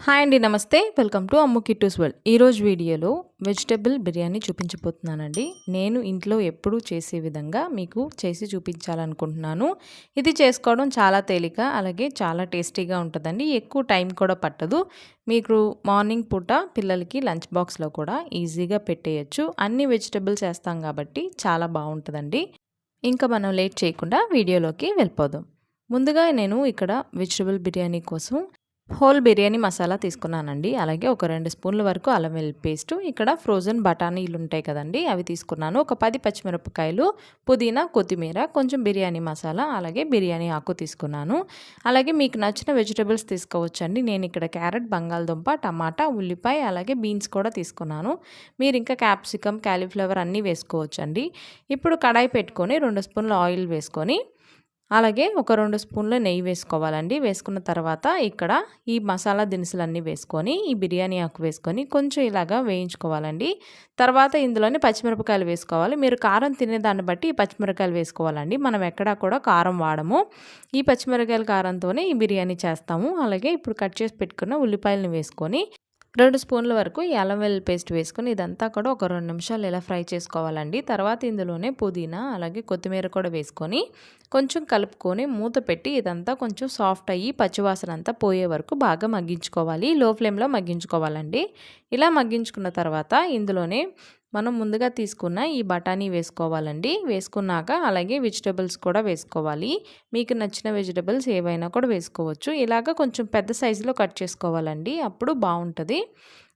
Hi అండి, నమస్తే. Welcome to Ammu Kittu's world. ఈరోజు వీడియోలో వెజిటబుల్ బిర్యానీ చూపించబోతున్నానండి. నేను ఇంట్లో ఎప్పుడూ చేసే విధంగా మీకు చేసి చూపించాలనుకుంటున్నాను. ఇది చేసుకోవడం చాలా తేలిక, అలాగే చాలా టేస్టీగా ఉంటుందండి. ఎక్కువ టైం కూడా పట్టదు. మీకు మార్నింగ్ పూట పిల్లలకి లంచ్ బాక్స్లో కూడా ఈజీగా పెట్టేయచ్చు. అన్ని వెజిటబుల్స్ వేస్తాం కాబట్టి చాలా బాగుంటుందండి. ఇంకా మనం లేట్ చేయకుండా వీడియోలోకి వెళ్ళిపోదాం. ముందుగా నేను ఇక్కడ వెజిటబుల్ బిర్యానీ కోసం హోల్ బిర్యానీ మసాలా తీసుకున్నానండి. అలాగే ఒక 2 స్పూన్ల వరకు అల్లం వెల్లుల్లి పేస్టు, ఇక్కడ ఫ్రోజన్ బఠానీలు ఉంటాయి కదండి, అవి తీసుకున్నాను. ఒక 10 పచ్చిమిరపకాయలు, పుదీనా, కొత్తిమీర, కొంచెం బిర్యానీ మసాలా, అలాగే బిర్యానీ ఆకు తీసుకున్నాను. అలాగే మీకు నచ్చిన వెజిటబుల్స్ తీసుకోవచ్చండి. నేను ఇక్కడ క్యారెట్, బంగాళదుంప, టమాటా, ఉల్లిపాయ, అలాగే బీన్స్ కూడా తీసుకున్నాను. మీరు ఇంకా క్యాప్సికమ్, కాలీఫ్లవర్ అన్నీ వేసుకోవచ్చండి. ఇప్పుడు కడాయి పెట్టుకొని 2 స్పూన్ల ఆయిల్ వేసుకొని అలాగే ఒక 2 స్పూన్ల నెయ్యి వేసుకోవాలండి. వేసుకున్న తర్వాత ఇక్కడ ఈ మసాలా దినుసులన్నీ వేసుకొని, ఈ బిర్యానీ ఆకు వేసుకొని కొంచెం ఇలాగా వేయించుకోవాలండి. తర్వాత ఇందులోనే పచ్చిమిరపకాయలు వేసుకోవాలి. మీరు కారం తినేదాన్ని బట్టి ఈ పచ్చిమిరపకాయలు వేసుకోవాలండి. మనం ఎక్కడా కూడా కారం వాడము. ఈ పచ్చిమిరపకాయల కారంతోనే ఈ బిర్యానీ చేస్తాము. అలాగే ఇప్పుడు కట్ చేసి పెట్టుకున్న ఉల్లిపాయలను వేసుకొని 2 స్పూన్ల వరకు ఈ అల్లం వెల్లుల్లి పేస్ట్ వేసుకొని ఇదంతా కూడా ఒక 2 నిమిషాలు ఇలా ఫ్రై చేసుకోవాలండి. తర్వాత ఇందులోనే పుదీనా, అలాగే కొత్తిమీర కూడా వేసుకొని కొంచెం కలుపుకొని మూత పెట్టి ఇదంతా కొంచెం సాఫ్ట్ అయ్యి పచ్చివాసన అంతా పోయే వరకు బాగా మగ్గించుకోవాలి. లో ఫ్లేమ్లో మగ్గించుకోవాలండి. ఇలా మగ్గించుకున్న తర్వాత ఇందులోనే మనం ముందుగా తీసుకున్న ఈ బఠానీ వేసుకోవాలండి. వేసుకున్నాక అలాగే వెజిటబుల్స్ కూడా వేసుకోవాలి. మీకు నచ్చిన వెజిటబుల్స్ ఏవైనా కూడా వేసుకోవచ్చు. ఇలాగ కొంచెం పెద్ద సైజులో కట్ చేసుకోవాలండి, అప్పుడు బాగుంటుంది.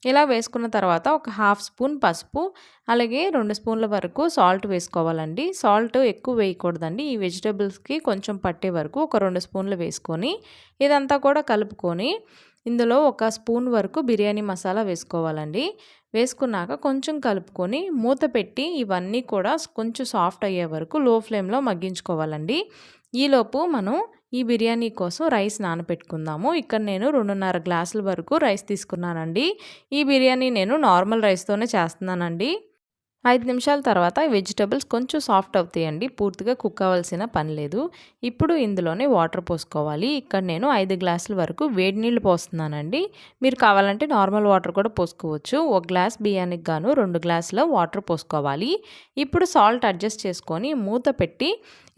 ఇలా వేసుకున్న తర్వాత ఒక 1/2 స్పూన్ పసుపు, అలాగే 2 స్పూన్ల వరకు సాల్ట్ వేసుకోవాలండి. సాల్ట్ ఎక్కువ వేయకూడదండి. ఈ వెజిటబుల్స్కి కొంచెం పట్టే వరకు ఒక 2 స్పూన్లు వేసుకొని ఇదంతా కూడా కలుపుకొని ఇందులో ఒక స్పూన్ వరకు బిర్యానీ మసాలా వేసుకోవాలండి. వేసుకున్నాక కొంచెం కలుపుకొని మూత పెట్టి ఇవన్నీ కూడా కొంచెం సాఫ్ట్ అయ్యే వరకు లో ఫ్లేమ్లో మగ్గించుకోవాలండి. ఈలోపు మనం ఈ బిర్యానీ కోసం రైస్ నానబెట్టుకుందాము. ఇక్కడ నేను 2.5 గ్లాసుల వరకు రైస్ తీసుకున్నానండి. ఈ బిర్యానీ నేను నార్మల్ రైస్తోనే చేస్తున్నానండి. 5 నిమిషాల తర్వాత వెజిటబుల్స్ కొంచెం సాఫ్ట్ అవుతాయండి. పూర్తిగా కుక్ అవ్వాల్సిన పని లేదు. ఇప్పుడు ఇందులోనే వాటర్ పోసుకోవాలి. ఇక్కడ నేను 5 గ్లాసుల వరకు వేడి నీళ్ళు పోస్తున్నానండి. మీరు కావాలంటే నార్మల్ వాటర్ కూడా పోసుకోవచ్చు. 1 గ్లాస్ బియ్యానికి గాను 2 గ్లాసుల వాటర్ పోసుకోవాలి. ఇప్పుడు సాల్ట్ అడ్జస్ట్ చేసుకొని మూత పెట్టి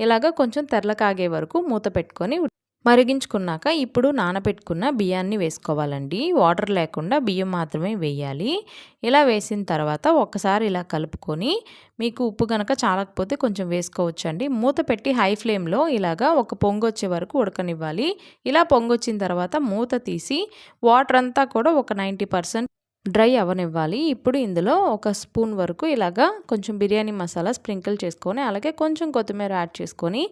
ఇలాగ కొంచెం తెరలకాగే వరకు మూత పెట్టుకొని మరిగించుకున్నాక ఇప్పుడు నానబెట్టుకున్న బియ్యాన్ని వేసుకోవాలండి. వాటర్ లేకుండా బియ్యం మాత్రమే వేయాలి. ఇలా వేసిన తర్వాత ఒక్కసారి ఇలా కలుపుకొని మీకు ఉప్పు కనుక చాలకపోతే కొంచెం వేసుకోవచ్చండి. మూత పెట్టి హై ఫ్లేమ్లో ఇలాగా ఒక పొంగు వచ్చే వరకు ఉడకనివ్వాలి. ఇలా పొంగొచ్చిన తర్వాత మూత తీసి వాటర్ అంతా కూడా ఒక 90% డ్రై అవ్వనివ్వాలి. ఇప్పుడు ఇందులో ఒక స్పూన్ వరకు ఇలాగా కొంచెం బిర్యానీ మసాలా స్ప్రింకిల్ చేసుకొని అలాగే కొంచెం కొత్తిమీర యాడ్ చేసుకొని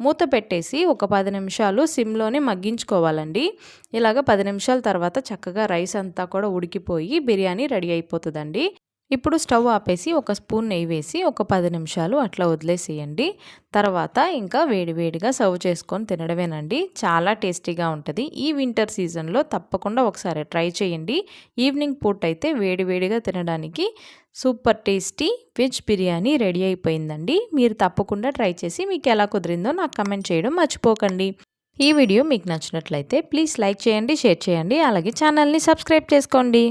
మూత పెట్టేసి ఒక 10 నిమిషాలు సిమ్లోనే మగ్గించుకోవాలండి. ఇలాగ 10 నిమిషాల తర్వాత చక్కగా రైస్ అంతా కూడా ఉడికిపోయి బిర్యానీ రెడీ అయిపోతుందండి. ఇప్పుడు స్టవ్ ఆపేసి ఒక స్పూన్ నెయ్యి వేసి ఒక 10 నిమిషాలు అట్లా వదిలేసేయండి. తర్వాత ఇంకా వేడివేడిగా సర్వ్ చేసుకొని తినడమేనండి. చాలా టేస్టీగా ఉంటుంది. ఈ వింటర్ సీజన్లో తప్పకుండా ఒకసారి ట్రై చేయండి. ఈవినింగ్ పూట అయితే వేడివేడిగా తినడానికి super tasty veg biryani ready అయిపోయిందండి. మీరు తప్పకుండా ట్రై చేసి మీకు ఎలా కుదిరిందో నాకు కమెంట్ చేయడం మర్చిపోకండి. ఈ వీడియో మీకు నచ్చినట్లయితే ప్లీజ్ లైక్ చేయండి, షేర్ చేయండి, అలాగే ఛానల్ని సబ్స్క్రైబ్ చేసుకోండి.